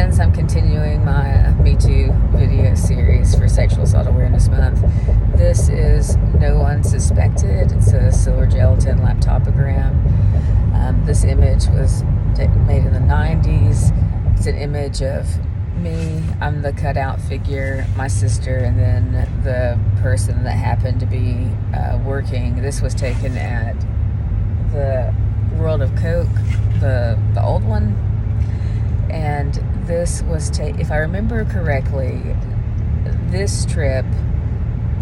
friends, I'm continuing my Me Too video series for Sexual Assault Awareness Month. This is No Unsuspected. It's a silver gelatin laptopogram. This image was made in the 90s. It's an image of me. I'm the cutout figure, my sister, and then the person that happened to be working. This was taken at the World of Coke, the old one. And this was if I remember correctly, this trip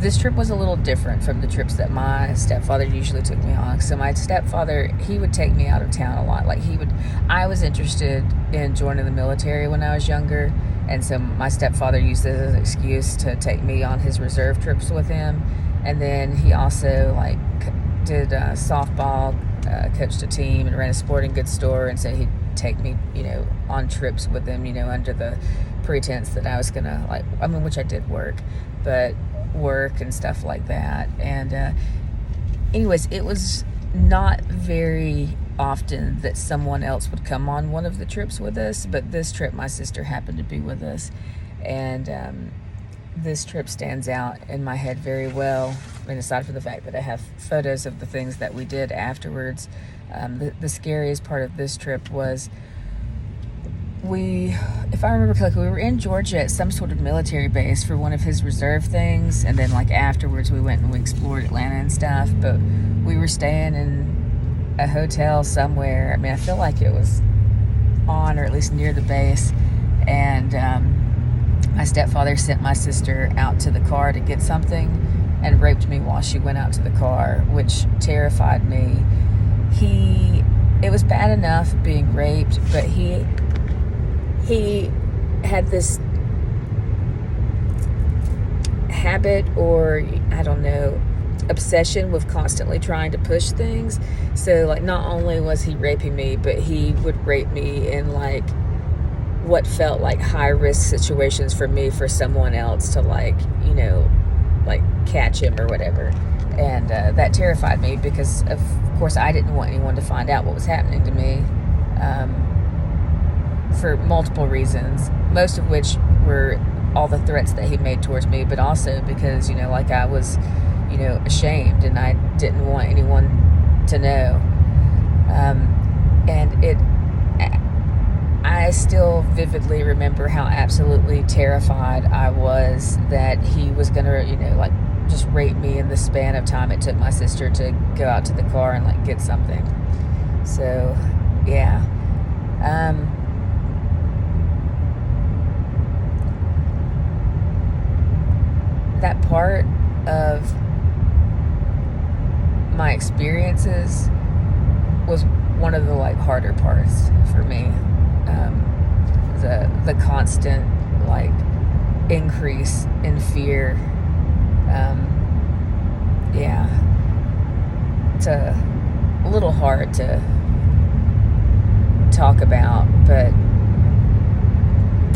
was a little different from the trips that my stepfather usually took me on. So my stepfather, he would take me out of town a lot. I was interested in joining the military when I was younger, and so my stepfather used this as an excuse to take me on his reserve trips with him. And then he also did softball, coached a team, and ran a sporting goods store, and so he'd take me, on trips with him, under the pretense that I was gonna which I did work and stuff like that. And anyways, it was not very often that someone else would come on one of the trips with us, but this trip my sister happened to be with us, and this trip stands out in my head very well. I mean, aside from the fact that I have photos of the things that we did afterwards, the scariest part of this trip was if I remember correctly, we were in Georgia at some sort of military base for one of his reserve things, and then afterwards we went and we explored Atlanta and stuff, but we were staying in a hotel somewhere. I mean, I feel like it was on or at least near the base, and my stepfather sent my sister out to the car to get something and raped me while she went out to the car, which terrified me. It was bad enough being raped, but he had this habit, or I don't know, obsession with constantly trying to push things. So not only was he raping me, but he would rape me in what felt like high risk situations for me, for someone else to catch him or whatever. And that terrified me because of course I didn't want anyone to find out what was happening to me, for multiple reasons, most of which were all the threats that he made towards me, but also because I was ashamed and I didn't want anyone to know. I still vividly remember how absolutely terrified I was that he was gonna just rape me in the span of time it took my sister to go out to the car and get something. So yeah. That part of my experiences was one of the harder parts for me. The constant increase in fear. It's a little hard to talk about, but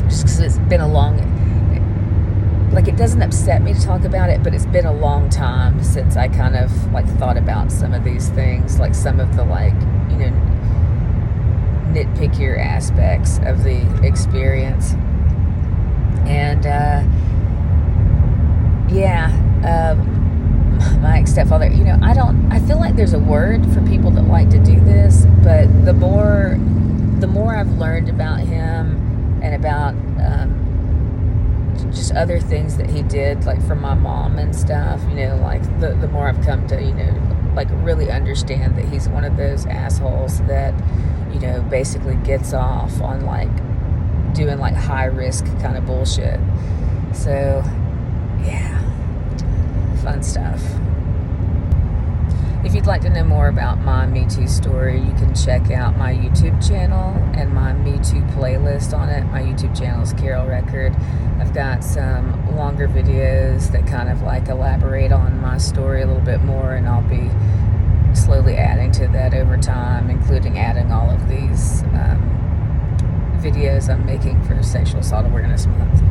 just because it's been a long, it doesn't upset me to talk about it, but it's been a long time since I kind of thought about some of these things, some of the nitpickier aspects of the experience. And my ex-stepfather, I feel like there's a word for people that like to do this, but the more I've learned about him and about just other things that he did for my mom and stuff, the more I've come to really understand that he's one of those assholes that basically gets off on doing high risk kind of bullshit. So yeah, fun stuff. If you'd like to know more about my Me Too story, you can check out my YouTube channel and my Me Too playlist on it. My YouTube channel is Carol Record. I've got some longer videos that kind of elaborate on my story a little bit more, and I'll be slowly adding to that over time, including adding all of these videos I'm making for Sexual Assault Awareness Month.